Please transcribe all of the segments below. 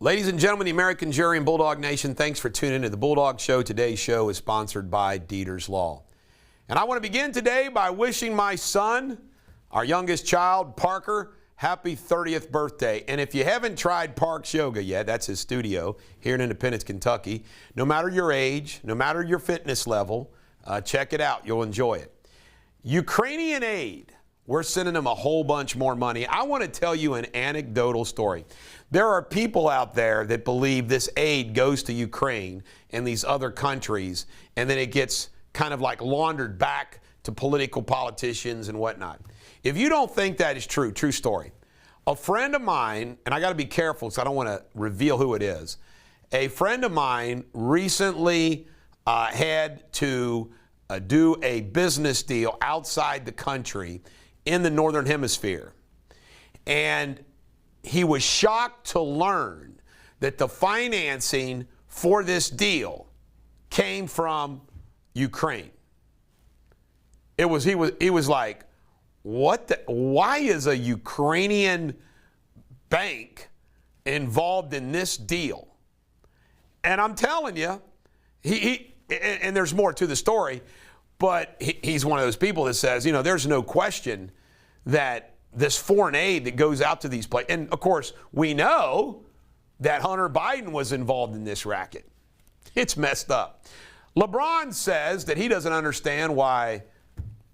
Ladies and gentlemen, the American jury and Bulldog Nation, thanks for tuning in to the Bulldog Show. Today's show is sponsored by Deters Law. And I want to begin today by wishing my son, our youngest child, Parker, happy 30th birthday. And if you haven't tried Park's Yoga yet, that's his studio here in Independence, Kentucky, no matter your age, no matter your fitness level, check it out. You'll enjoy it. Ukrainian aid. We're sending them a whole bunch more money. I want to tell you an anecdotal story. There are people out there that believe this aid goes to Ukraine and these other countries, and then it gets kind of like laundered back to politicians and whatnot. If you don't think that is true, true story. A friend of mine, and I got to be careful because I don't want to reveal who it is. A friend of mine recently had to do a business deal outside the country in the Northern Hemisphere. And he was shocked to learn that the financing for this deal came from Ukraine. He was like, why is a Ukrainian bank involved in this deal? And I'm telling you, and there's more to the story, but he's one of those people that says, you know, there's no question that this foreign aid that goes out to these places, and of course, we know that Hunter Biden was involved in this racket. It's messed up. LeBron says that he doesn't understand why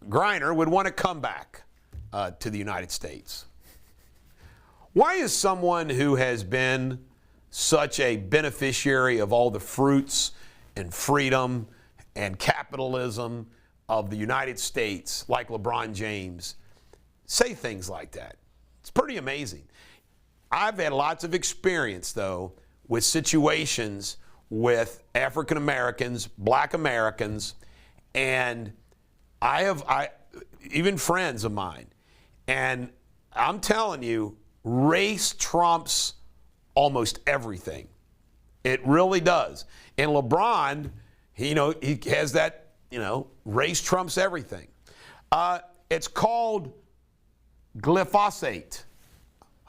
Griner would want to come back to the United States. Why is someone who has been such a beneficiary of all the fruits and freedom and capitalism of the United States, like LeBron James, say things like that? It's pretty amazing. I've had lots of experience, though, with situations with African Americans, Black Americans, and even friends of mine. And I'm telling you, race trumps almost everything. It really does. And LeBron, he has that, race trumps everything. It's called glyphosate.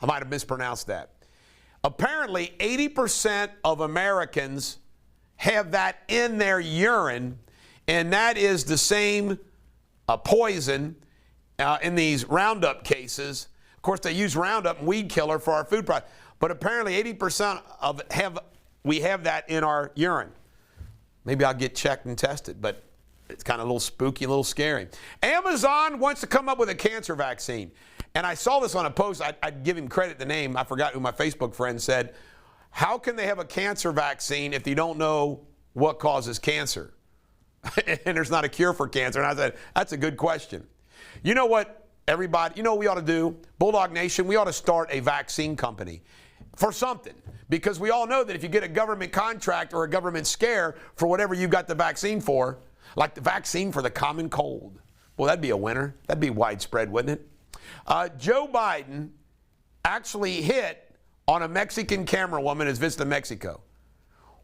I might have mispronounced that. Apparently, 80% of Americans have that in their urine, and that is the same poison in these roundup cases. Of course, they use roundup and weed killer for our food products, but apparently 80% of it we have that in our urine. Maybe I'll get checked and tested, but it's kind of a little spooky, a little scary. Amazon wants to come up with a cancer vaccine. And I saw this on a post. I'd give him credit, the name. I forgot who my Facebook friend said. How can they have a cancer vaccine if they don't know what causes cancer? And there's not a cure for cancer. And I said, that's a good question. You know what, everybody? You know what we ought to do? Bulldog Nation, we ought to start a vaccine company for something. Because we all know that if you get a government contract or a government scare for whatever you got the vaccine for, like the vaccine for the common cold, well, that'd be a winner. That'd be widespread, wouldn't it? Joe Biden actually hit on a Mexican camera woman as visiting Mexico.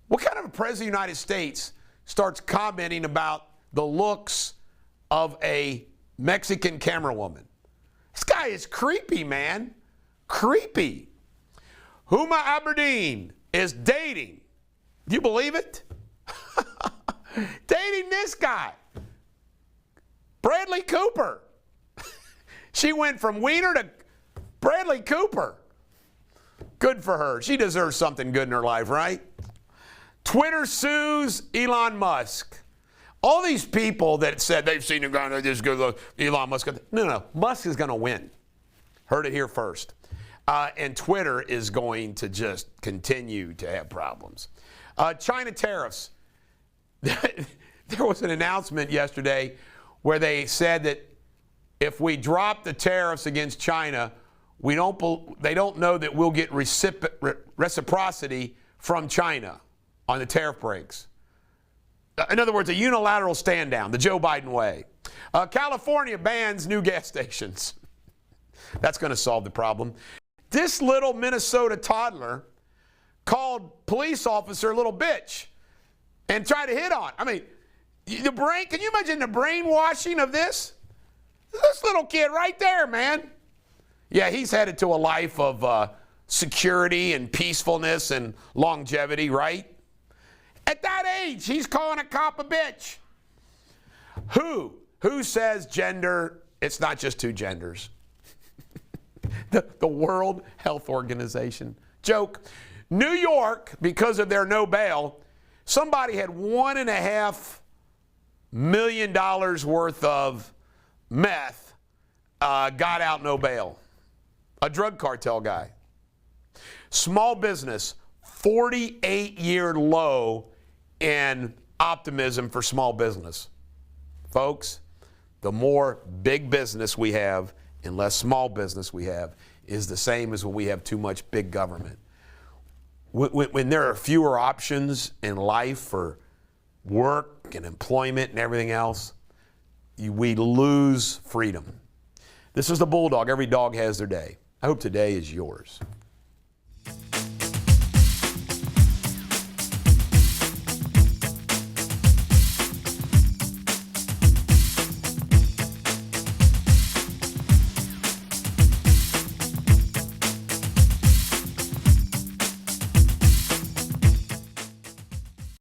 What kind of a president of the United States starts commenting about the looks of a Mexican camera woman? This guy is creepy, man. Creepy. Huma Aberdeen is dating. Do you believe it? Dating this guy, Bradley Cooper. She went from Wiener to Bradley Cooper. Good for her. She deserves something good in her life, right? Twitter sues Elon Musk. All these people that said they've seen him going, this good Elon Musk. No. Musk is going to win. Heard it here first. And Twitter is going to just continue to have problems. China tariffs. There was an announcement yesterday where they said that if we drop the tariffs against China, they don't know that we'll get reciprocity from China on the tariff breaks. In other words, a unilateral stand down, the Joe Biden way. California bans new gas stations. That's going to solve the problem. This little Minnesota toddler called police officer a little bitch and tried to hit on. I mean, can you imagine the brainwashing of this? This little kid right there, man. Yeah, he's headed to a life of security and peacefulness and longevity, right? At that age, he's calling a cop a bitch. Who says gender, it's not just two genders? The World Health Organization. Joke. New York, because of their no bail, somebody had $1.5 million worth of meth, got out no bail. A drug cartel guy. Small business, 48-year low in optimism for small business. Folks, the more big business we have and less small business we have is the same as when we have too much big government. When there are fewer options in life for work and employment and everything else, we lose freedom. This is the Bulldog. Every dog has their day. I hope today is yours.